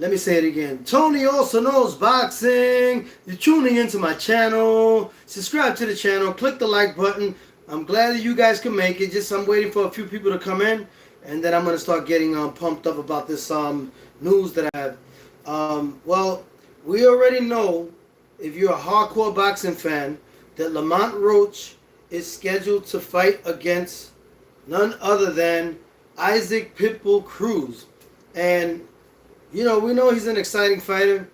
Let me say it again. Tony also knows boxing. You're tuning into my channel. Subscribe to the channel. Click the like button. I'm glad that you guys can make it. Just I'm waiting for a few people to come in, and then I'm gonna start getting pumped up about this news that I have. Well, we already know, if you're a hardcore boxing fan, that Lamont Roach is scheduled to fight against none other than Isaac Pitbull Cruz. And you know, we know he's an exciting fighter,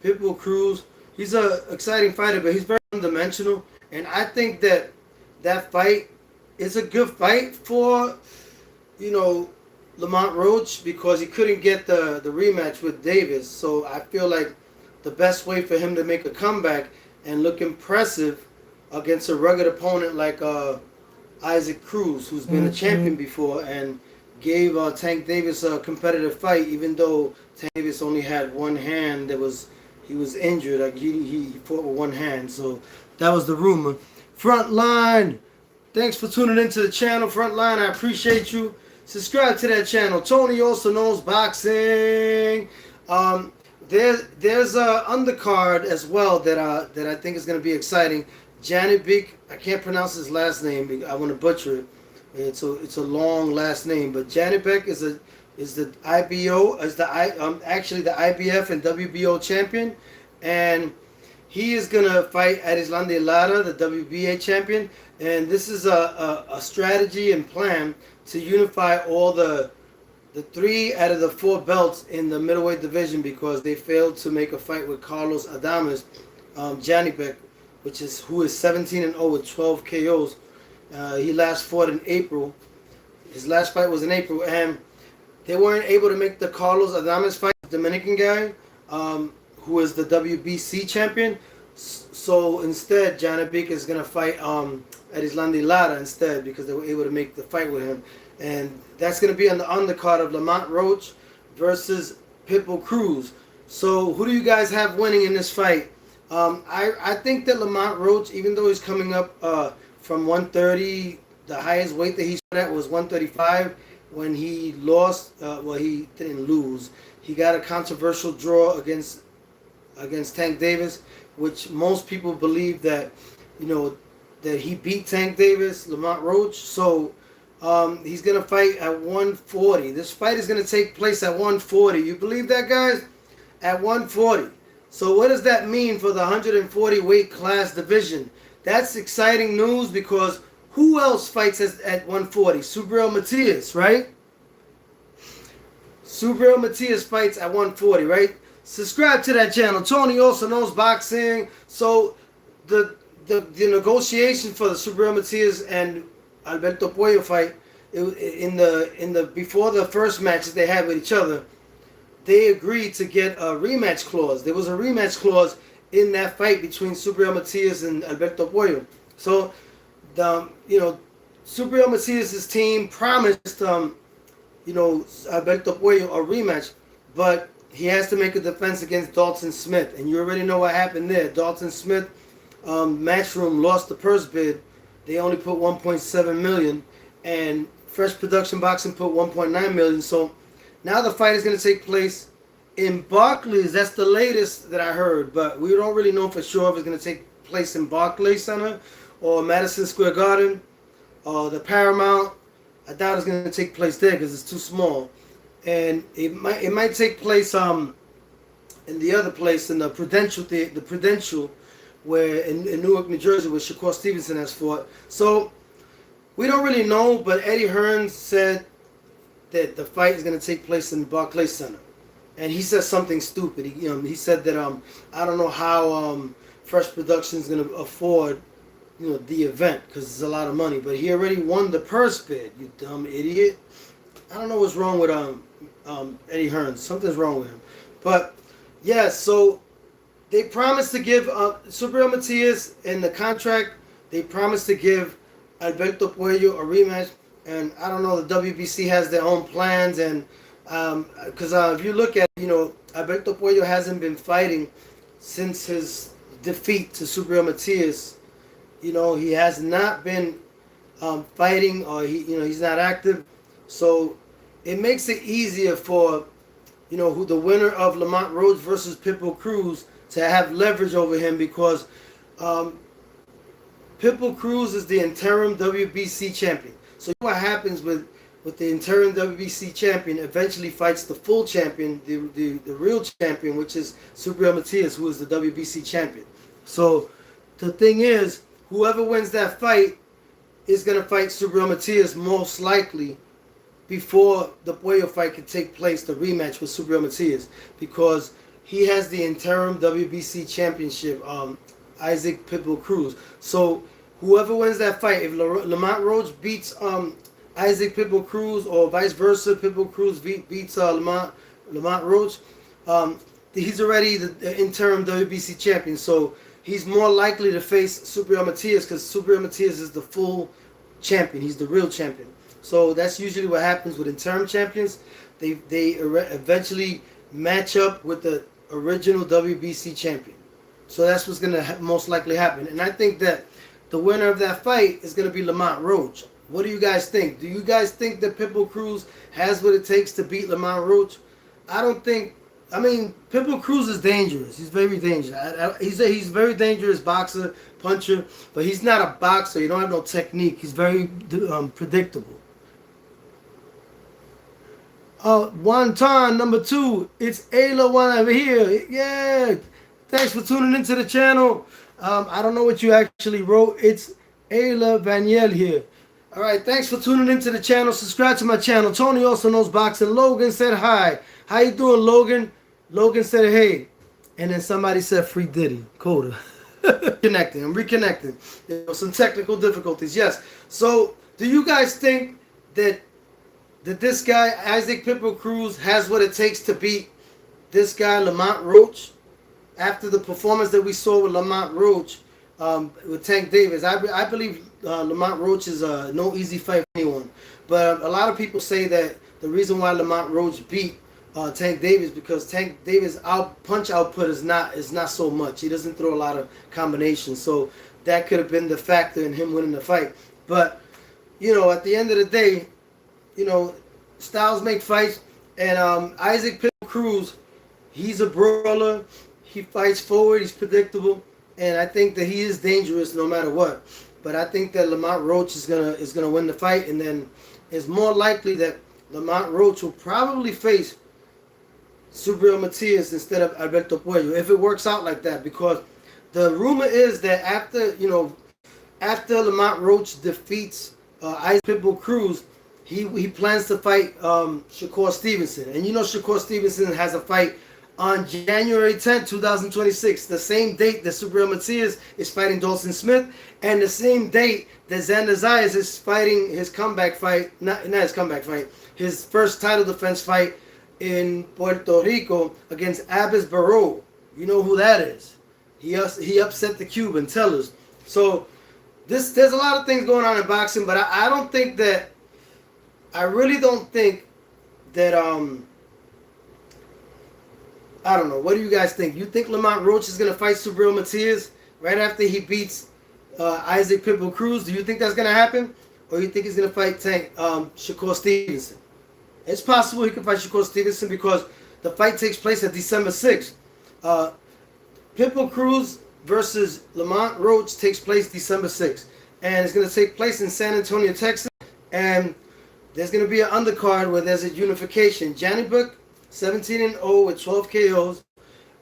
Pitbull Cruz. He's an exciting fighter, but he's very one-dimensional. And I think that that fight is a good fight for, you know, Lamont Roach, because he couldn't get the rematch with Davis. So I feel like the best way for him to make a comeback and look impressive against a rugged opponent like Isaac Cruz, who's been a champion before and gave Tank Davis a competitive fight, even though Tank Davis only had one hand. He was injured. Like he fought with one hand. So that was the rumor. Frontline, thanks for tuning into the channel. Frontline, I appreciate you. Subscribe to that channel. Tony also knows boxing. There's a undercard as well that I think is going to be exciting. Janibek, I can't pronounce his last name. I want to butcher it. It's a long last name, but Janibek is the actually the IBF and WBO champion, and he is gonna fight at Islandi Lara, the WBA champion. And this is a strategy and plan to unify all the 3 out of the 4 belts in the middleweight division, because they failed to make a fight with Carlos Adames. Janibek, who is 17-0 with 12 KOs. He last fought in April. His last fight was in April, and they weren't able to make the Carlos Adames fight, the Dominican guy, who is the WBC champion. So instead, Janibek is going to fight at Islandi Lara instead, because they were able to make the fight with him. And that's going to be on the undercard of Lamont Roach versus Pitbull Cruz. So who do you guys have winning in this fight? I think that Lamont Roach, even though he's coming up from 130, the highest weight that he shot at was 135 when he lost. Well, he didn't lose. He got a controversial draw against Tank Davis, which most people believe that, you know, that he beat Tank Davis, Lamont Roach. So he's going to fight at 140. This fight is going to take place at 140. You believe that, guys? At 140. So what does that mean for the 140 weight class division? That's exciting news, because who else fights at 140? Subriel Matias, right? Subriel Matias fights at 140, right? Subscribe to that channel. Tony also knows boxing. So the negotiation for the Subriel Matias and Alberto Puello fight, before the first matches they had with each other, they agreed to get a rematch clause. There was a rematch clause in that fight between Subriel Matias and Alberto Puello. So, Subriel Matias' team promised, Alberto Puello a rematch, but he has to make a defense against Dalton Smith. And you already know what happened there. Dalton Smith, Matchroom lost the purse bid. They only put $1.7 million, and Fresh Production Boxing put $1.9 million. So now the fight is going to take place in Barclays. That's the latest that I heard, but we don't really know for sure if it's going to take place in Barclays Center or Madison Square Garden or the Paramount. I doubt it's going to take place there because it's too small. And it might take place in the other place, in the Prudential, where in Newark, New Jersey, where Shakur Stevenson has fought. So we don't really know, but Eddie Hearn said that the fight is going to take place in the Barclays Center. And he said something stupid. He said that I don't know how Fresh Production is going to afford the event, because it's a lot of money. But he already won the purse bid, you dumb idiot. I don't know what's wrong with Eddie Hearn. Something's wrong with him. But yeah, so they promised to give Subriel Matias in the contract. They promised to give Alberto Puello a rematch. And I don't know, the WBC has their own plans, and because if you look at, Alberto Puello hasn't been fighting since his defeat to Subriel Matias. He has not been fighting, or he's not active. So it makes it easier for you know, who the winner of Lamont Roach versus Pitbull Cruz to have leverage over him, because Pitbull Cruz is the interim WBC champion. So what happens with the interim WBC champion eventually fights the full champion, the real champion, which is Subriel Matias, who is the WBC champion. So the thing is, whoever wins that fight is going to fight Subriel Matias most likely before the puello fight could take place, the rematch with Subriel Matias, because he has the interim WBC championship, Isaac Pitbull Cruz. So whoever wins that fight, if Lamont Roach beats Isaac Pitbull Cruz, or vice versa, Pitbull Cruz beats Lamont Roach, he's already the interim WBC champion. So he's more likely to face Subriel Matias, because Subriel Matias is the full champion. He's the real champion. So that's usually what happens with interim champions. They eventually match up with the original WBC champion. So that's what's going to most likely happen. And I think that the winner of that fight is going to be Lamont Roach. What do you guys think? Do you guys think that Pitbull Cruz has what it takes to beat Lamont Roach? I don't think. I mean, Pitbull Cruz is dangerous. He's very dangerous. He's a very dangerous boxer, puncher, but he's not a boxer. He don't have no technique. He's very predictable. One time, number 2, it's Ayla one over here. Yeah, thanks for tuning into the channel. I don't know what you actually wrote. It's Ayla Vaniel here. All right, thanks for tuning into the channel. Subscribe to my channel. Tony also knows boxing. Logan said hi. How you doing, Logan? Logan said hey. And then somebody said free Diddy. Coda. Connecting. I'm reconnecting. You know, some technical difficulties. Yes. So, do you guys think that this guy, Isaac Pitbull Cruz, has what it takes to beat this guy, Lamont Roach? After the performance that we saw with Lamont Roach, with Tank Davis, I believe Lamont Roach is no easy fight for anyone. But a lot of people say that the reason why Lamont Roach beat Tank Davis, because Tank Davis' punch output is not so much. He doesn't throw a lot of combinations, so that could have been the factor in him winning the fight. But you know, at the end of the day, you know, styles make fights, and Isaac Pitbull Cruz, he's a brawler. He fights forward. He's predictable, and I think that he is dangerous no matter what. But I think that Lamont Roach is gonna win the fight, and then it's more likely that Lamont Roach will probably face Subriel Matias instead of Alberto Puello, if it works out like that. Because the rumor is that after Lamont Roach defeats Isaac Pitbull Cruz, he plans to fight Shakur Stevenson. And you know Shakur Stevenson has a fight on January 10th, 2026, the same date that Subriel Matias is fighting Dawson Smith, and the same date that Xander Zayas is fighting his comeback fight, not his comeback fight, his first title defense fight in Puerto Rico against Abbas Barrow. You know who that is. He upset the Cuban, tell us. So there's a lot of things going on in boxing, but I don't think that, I really don't think that, I don't know. What do you guys think? You think Lamont Roach is going to fight Subriel Matias right after he beats Isaac Pitbull Cruz? Do you think that's going to happen? Or you think he's going to fight Shakur Stevenson? It's possible he can fight Shakur Stevenson because the fight takes place at December 6th. Pitbull Cruz versus Lamont Roach takes place December 6th. And it's going to take place in San Antonio, Texas. And there's going to be an undercard where there's a unification. Johnny Book, 17-0 with 12 KOs.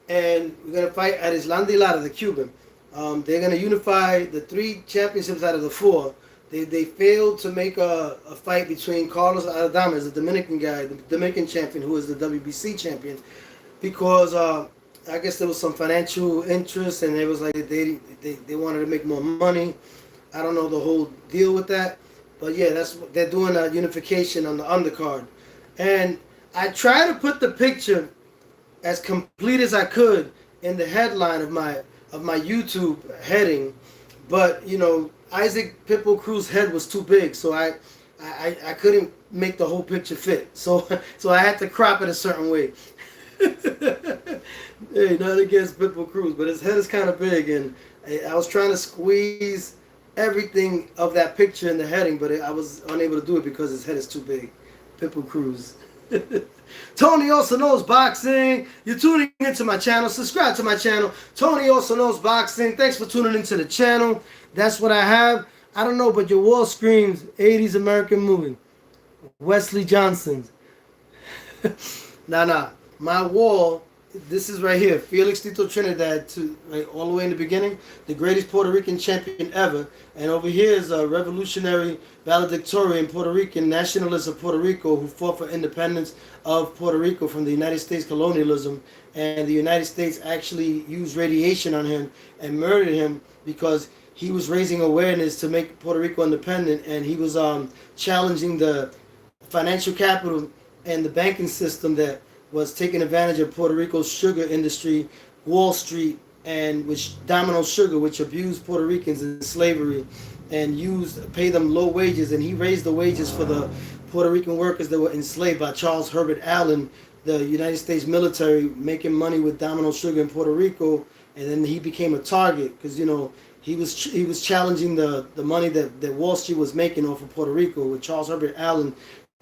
And we're going to fight at Islam de Lara, the Cuban. They're going to unify the 3 championships out of the 4. They failed to make a fight between Carlos Adames, the Dominican guy, the Dominican champion, who is the WBC champion, because I guess there was some financial interest, and it was like they wanted to make more money. I don't know the whole deal with that, but yeah, that's what they're doing, a unification on the undercard. And I try to put the picture as complete as I could in the headline of my YouTube heading, but you know, Isaac Pitbull Cruz's head was too big, so I couldn't make the whole picture fit. So I had to crop it a certain way. Hey, not against Pitbull Cruz, but his head is kind of big, and I was trying to squeeze everything of that picture in the heading, but I was unable to do it because his head is too big. Pitbull Cruz. Tony also knows boxing. You're tuning into my channel. Subscribe to my channel. Tony also knows boxing. Thanks for tuning into the channel. That's what I have. I don't know, but your wall screams 80s American movie. Wesley Johnson's. Nah. My wall, this is right here. Felix Tito Trinidad, all the way in the beginning. The greatest Puerto Rican champion ever. And over here is a revolutionary valedictorian Puerto Rican, nationalist of Puerto Rico, who fought for independence of Puerto Rico from the United States colonialism. And the United States actually used radiation on him and murdered him because he was raising awareness to make Puerto Rico independent. And he was challenging the financial capital and the banking system that was taking advantage of Puerto Rico's sugar industry, Wall Street, and Domino Sugar, which abused Puerto Ricans in slavery and paid them low wages. And he raised the wages for the Puerto Rican workers that were enslaved by Charles Herbert Allen, the United States military, making money with Domino Sugar in Puerto Rico. And then he became a target because, he was challenging the money that Wall Street was making off of Puerto Rico with Charles Herbert Allen.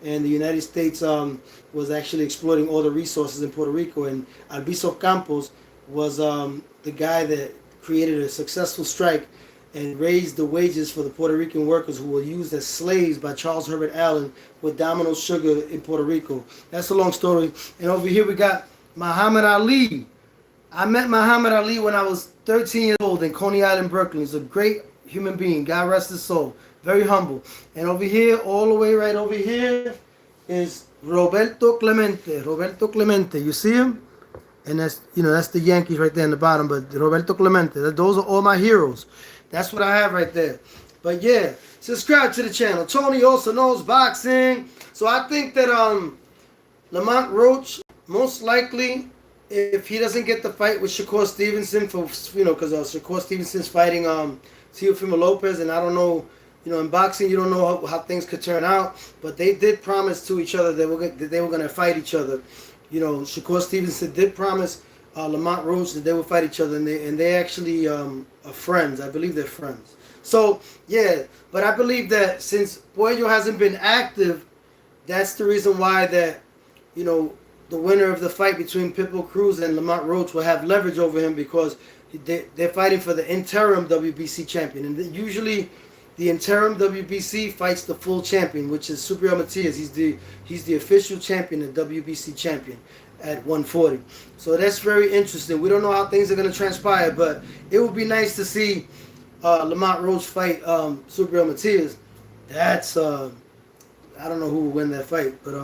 And the United States was actually exploiting all the resources in Puerto Rico. And Albizu Campos was the guy that created a successful strike and raised the wages for the Puerto Rican workers who were used as slaves by Charles Herbert Allen with Domino Sugar in Puerto Rico. That's a long story. And over here we got Muhammad Ali. I met Muhammad Ali when I was 13 years old in Coney Island, Brooklyn. He's a great human being. God rest his soul. Very humble. And over here, all the way right over here, is Roberto Clemente. Roberto Clemente. You see him? And that's the Yankees right there in the bottom. But Roberto Clemente. Those are all my heroes. That's what I have right there. But yeah, subscribe to the channel. Tony also knows boxing. So I think that Lamont Roach, most likely, if he doesn't get the fight with Shakur Stevenson, because Shakur Stevenson's fighting Teofimo Lopez, and I don't know. In boxing, you don't know how things could turn out, but they did promise to each other that they were going to fight each other. Shakur Stevenson did promise Lamont Roach that they would fight each other, and they actually are friends. I believe they're friends. So, yeah, but I believe that since Puello hasn't been active, that's the reason why that, the winner of the fight between Pitbull Cruz and Lamont Roach will have leverage over him because they're fighting for the interim WBC champion. And usually the interim WBC fights the full champion, which is Subriel Matias. He's the official champion, the WBC champion at 140. So that's very interesting. We don't know how things are going to transpire, but it would be nice to see Lamont Roach fight Subriel Matias. That's I don't know who will win that fight, but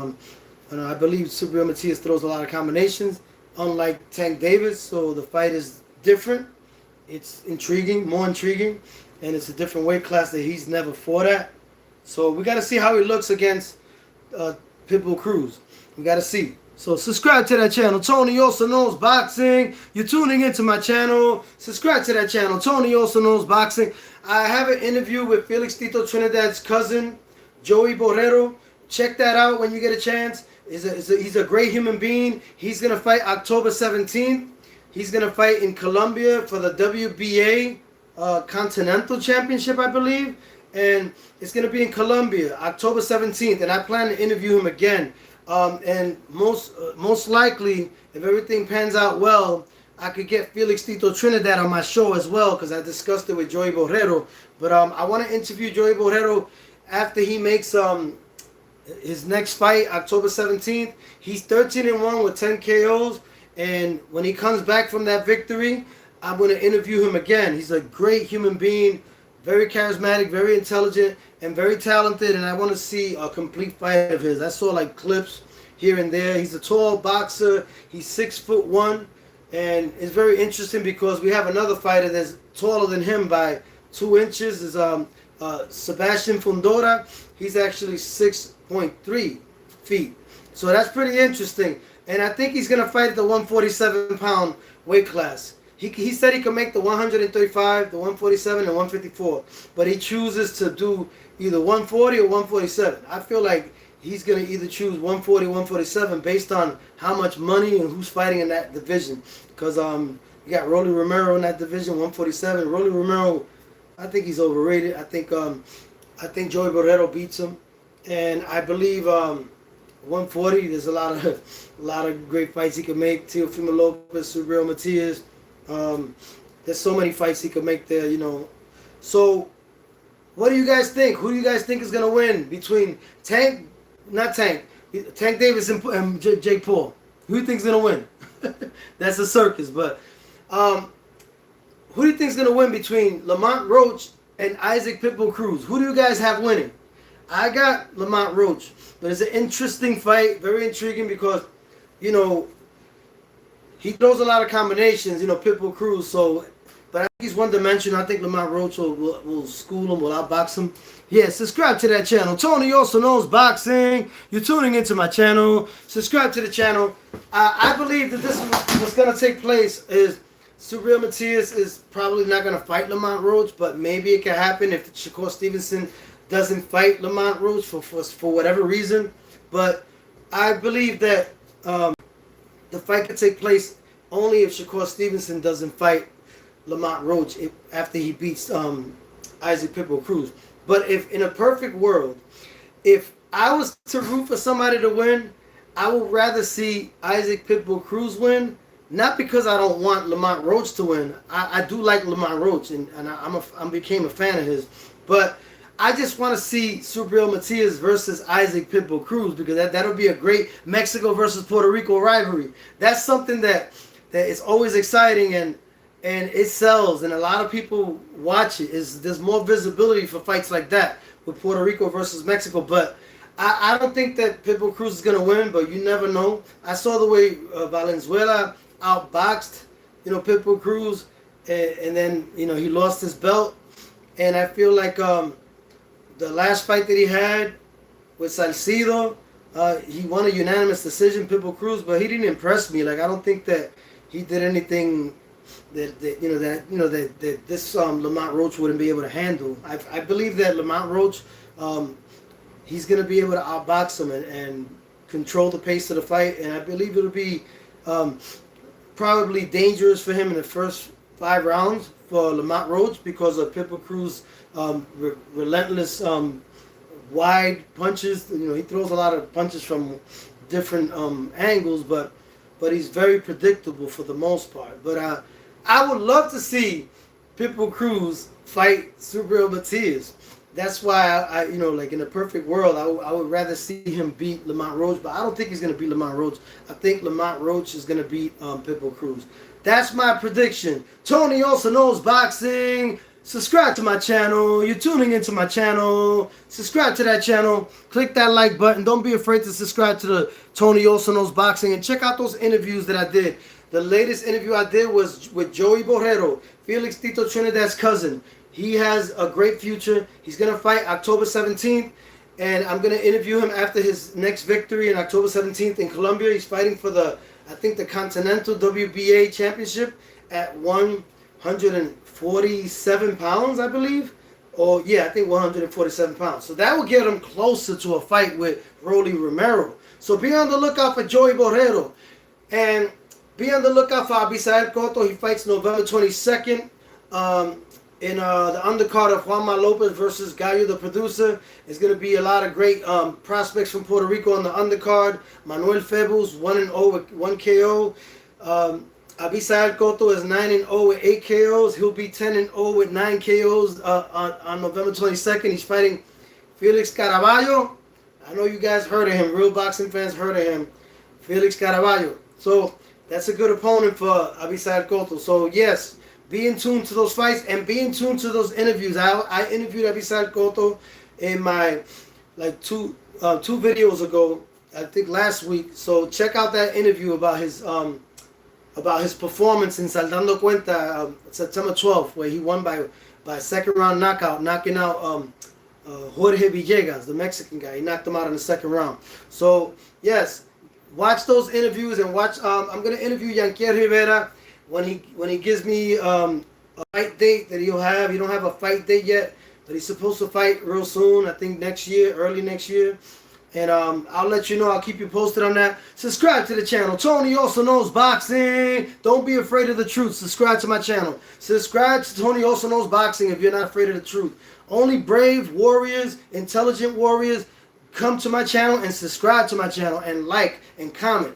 I believe Subriel Matias throws a lot of combinations, unlike Tank Davis. So the fight is different. It's intriguing, more intriguing. And it's a different weight class that he's never fought at. So we got to see how he looks against Pitbull Cruz. We got to see. So subscribe to that channel. Tony also knows boxing. You're tuning into my channel. Subscribe to that channel. Tony also knows boxing. I have an interview with Felix Tito Trinidad's cousin, Joey Borrero. Check that out when you get a chance. He's a great human being. He's going to fight October 17th. He's going to fight in Colombia for the WBA Continental Championship, I believe, and it's going to be in Colombia, October 17th, and I plan to interview him again, and most likely, if everything pans out well, I could get Felix Tito Trinidad on my show as well, because I discussed it with Joey Borrero, but I want to interview Joey Borrero after he makes his next fight, October 17th. He's 13-1 with 10 KOs, and when he comes back from that victory, I'm going to interview him again. He's a great human being, very charismatic, very intelligent, and very talented, and I want to see a complete fight of his. I saw like clips here and there. He's a tall boxer. He's 6'1", and it's very interesting because we have another fighter that's taller than him by 2 inches. Is Sebastian Fundora. He's actually 6.3 feet. So that's pretty interesting. And I think he's going to fight at the 147-pound weight class. He said he could make the 135, the 147, and 154, but he chooses to do either 140 or 147. I feel like he's going to either choose 140, 147 based on how much money and who's fighting in that division. Because you got Rolly Romero in that division, 147. Rolly Romero, I think he's overrated. I think Joey Borrero beats him, and I believe 140. There's a lot of great fights he could make. Teofimo Lopez, Subriel Matias. There's so many fights he could make there, you know. So, what do you guys think? Who do you guys think is gonna win between Tank Davis and Jake Paul? Who do you think's gonna win? That's a circus, but who do you think's gonna win between Lamont Roach and Isaac Pitbull Cruz? Who do you guys have winning? I got Lamont Roach, but it's an interesting fight, very intriguing because, you know, he throws a lot of combinations, you know, Pitbull Cruz. So, but I think he's one-dimensional. I think Lamont Roach will school him, will outbox him. Yeah, subscribe to that channel. Tony also knows boxing. You're tuning into my channel. Subscribe to the channel. I believe that this is what's going to take place is Subriel Matias is probably not going to fight Lamont Roach, but maybe it can happen if Shakur Stevenson doesn't fight Lamont Roach for whatever reason. But I believe that the fight could take place only if Shakur Stevenson doesn't fight Lamont Roach after he beats Isaac Pitbull Cruz. But if in a perfect world, if I was to root for somebody to win, I would rather see Isaac Pitbull Cruz win. Not because I don't want Lamont Roach to win. I do like Lamont Roach, and I became a fan of his. But I just want to see Subriel Matias versus Isaac Pitbull Cruz because that'll be a great Mexico versus Puerto Rico rivalry. That's something that is always exciting and it sells, and a lot of people watch it. There's more visibility for fights like that with Puerto Rico versus Mexico. But I don't think that Pitbull Cruz is gonna win, but you never know. I saw the way Valenzuela outboxed, you know, Pitbull Cruz, and then, you know, he lost his belt, and I feel like the last fight that he had with Salcido, he won a unanimous decision, Pitbull Cruz, but he didn't impress me. Like, I don't think that he did anything that this Lamont Roach wouldn't be able to handle. I believe that Lamont Roach, he's going to be able to outbox him and control the pace of the fight, and I believe it'll be probably dangerous for him in the first 5 rounds for Lamont Roach because of Pitbull Cruz' relentless wide punches. You know, he throws a lot of punches from different angles, but he's very predictable for the most part. But I would love to see Pitbull Cruz fight Subriel Matias. That's why I you know, like in a perfect world, I would rather see him beat Lamont Roach, but I don't think he's going to beat Lamont Roach. I think Lamont Roach is going to beat Pitbull Cruz. That's my prediction. Tony also knows boxing. Subscribe to my channel. You're tuning into my channel. Subscribe to that channel. Click that like button. Don't be afraid to subscribe to the Tony also knows boxing, and check out those interviews that I did. The latest interview I did was with Joey Borrero, Felix Tito Trinidad's cousin. He has a great future. He's going to fight October 17th, and I'm going to interview him after his next victory on October 17th in Colombia. He's fighting for the Continental WBA Championship at 147 pounds, I believe. Or, yeah, I think 147 pounds. So that will get him closer to a fight with Rolly Romero. So be on the lookout for Joey Borrero. And be on the lookout for Abisael Cotto. He fights November 22nd in the undercard of Juanma Lopez versus Gallo, the producer. It's going to be a lot of great prospects from Puerto Rico on the undercard. Manuel Febus, 1-0 with 1 KO. Abisael Cotto is 9-0 with 8 KOs. He'll be 10-0 with 9 KOs on November 22nd. He's fighting Felix Caraballo. I know you guys heard of him. Real boxing fans heard of him. Felix Caraballo. So that's a good opponent for Abisael Cotto. So yes, be in tune to those fights and be in tune to those interviews. I interviewed Abisael Cotto in my two videos ago, I think last week. So check out that interview about his performance in Saldando Cuenta September 12th, where he won by second round knockout, knocking out Jorge Villegas, the Mexican guy. He knocked him out in the second round. So yes, watch those interviews and watch. I'm gonna interview Yanquier Rivera when he gives me a fight date that he'll have. He don't have a fight date yet, but he's supposed to fight real soon. I think next year, early next year. And I'll let you know. I'll keep you posted on that. Subscribe to the channel. Tony also knows boxing. Don't be afraid of the truth. Subscribe to my channel. Subscribe to Tony also knows boxing if you're not afraid of the truth. Only brave warriors, intelligent warriors, come to my channel and subscribe to my channel and like and comment.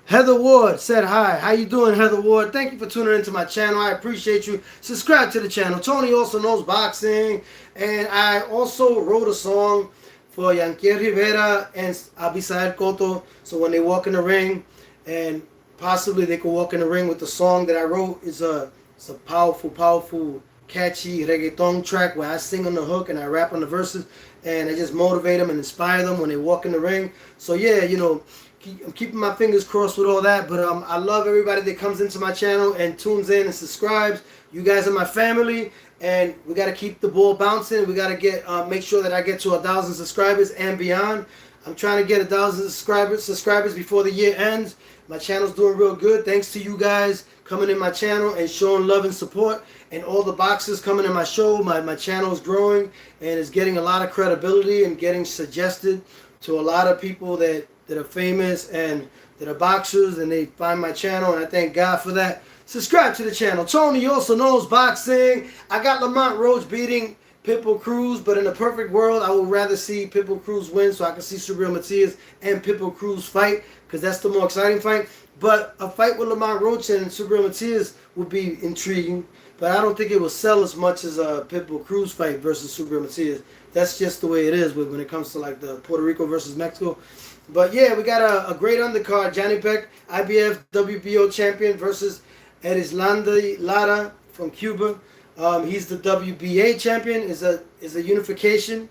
Heather Ward said hi. How you doing, Heather Ward? Thank you for tuning into my channel. I appreciate you. Subscribe to the channel. Tony also knows boxing. And I also wrote a song for Yanquiel Rivera and Abisael Cotto. So when they walk in the ring, and possibly they could walk in the ring with the song that I wrote. It's a powerful, catchy reggaeton track where I sing on the hook and I rap on the verses. And I just motivate them and inspire them when they walk in the ring. So yeah, you know, I'm keeping my fingers crossed with all that, but I love everybody that comes into my channel and tunes in and subscribes. You guys are my family, and we got to keep the ball bouncing. We got to get make sure that I get to 1,000 subscribers and beyond. I'm trying to get 1,000 subscribers before the year ends. My channel's doing real good thanks to you guys coming in my channel and showing love and support, and all the boxers coming in my show. My channel is growing and is getting a lot of credibility and getting suggested to a lot of people that are famous and that are boxers, and they find my channel, and I thank God for that. Subscribe to the channel. Tony also knows boxing. I got Lamont Roach beating Pitbull Cruz, but in a perfect world, I would rather see Pitbull Cruz win so I can see Subriel Matias and Pitbull Cruz fight, because that's the more exciting fight. But a fight with Lamont Roach and Subriel Matias would be intriguing, but I don't think it will sell as much as a Pitbull Cruz fight versus Subriel Matias. That's just the way it is when it comes to like the Puerto Rico versus Mexico. But yeah, we got a great undercard. Johnny Beck, IBF WBO champion, versus Erislandy Lara from Cuba. He's the WBA champion. Is a unification,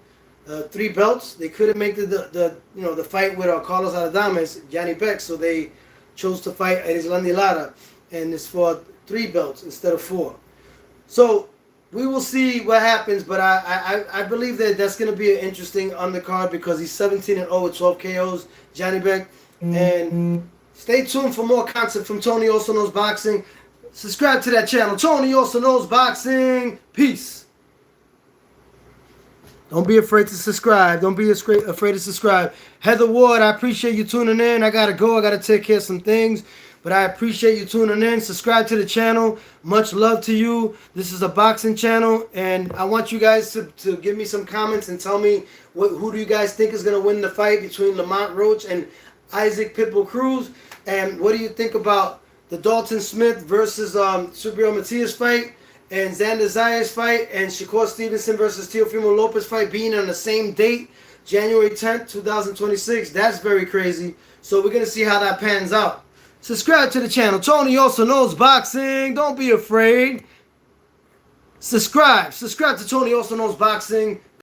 3 belts. They couldn't make the fight with Carlos Adames, Johnny Beck, so they chose to fight Erislandy Lara, and it's for 3 belts instead of 4. So we will see what happens, but I believe that that's going to be an interesting undercard because he's 17-0 with 12 KOs, Johnny Beck. And stay tuned for more content from Tony Also Knows Boxing. Subscribe to that channel. Tony Also Knows Boxing. Peace. Don't be afraid to subscribe. Don't be afraid to subscribe. Heather Ward, I appreciate you tuning in. I got to go. I got to take care of some things. But I appreciate you tuning in. Subscribe to the channel. Much love to you. This is a boxing channel, and I want you guys to give me some comments and tell me who do you guys think is going to win the fight between Lamont Roach and Isaac Pitbull Cruz, and what do you think about the Dalton Smith versus Subriel Matias fight, and Xander Zayas fight, and Shakur Stevenson versus Teofimo Lopez fight being on the same date, January 10th, 2026. That's very crazy. So we're going to see how that pans out. Subscribe to the channel. Tony Also Knows Boxing. Don't be afraid. Subscribe. Subscribe to Tony Also Knows Boxing.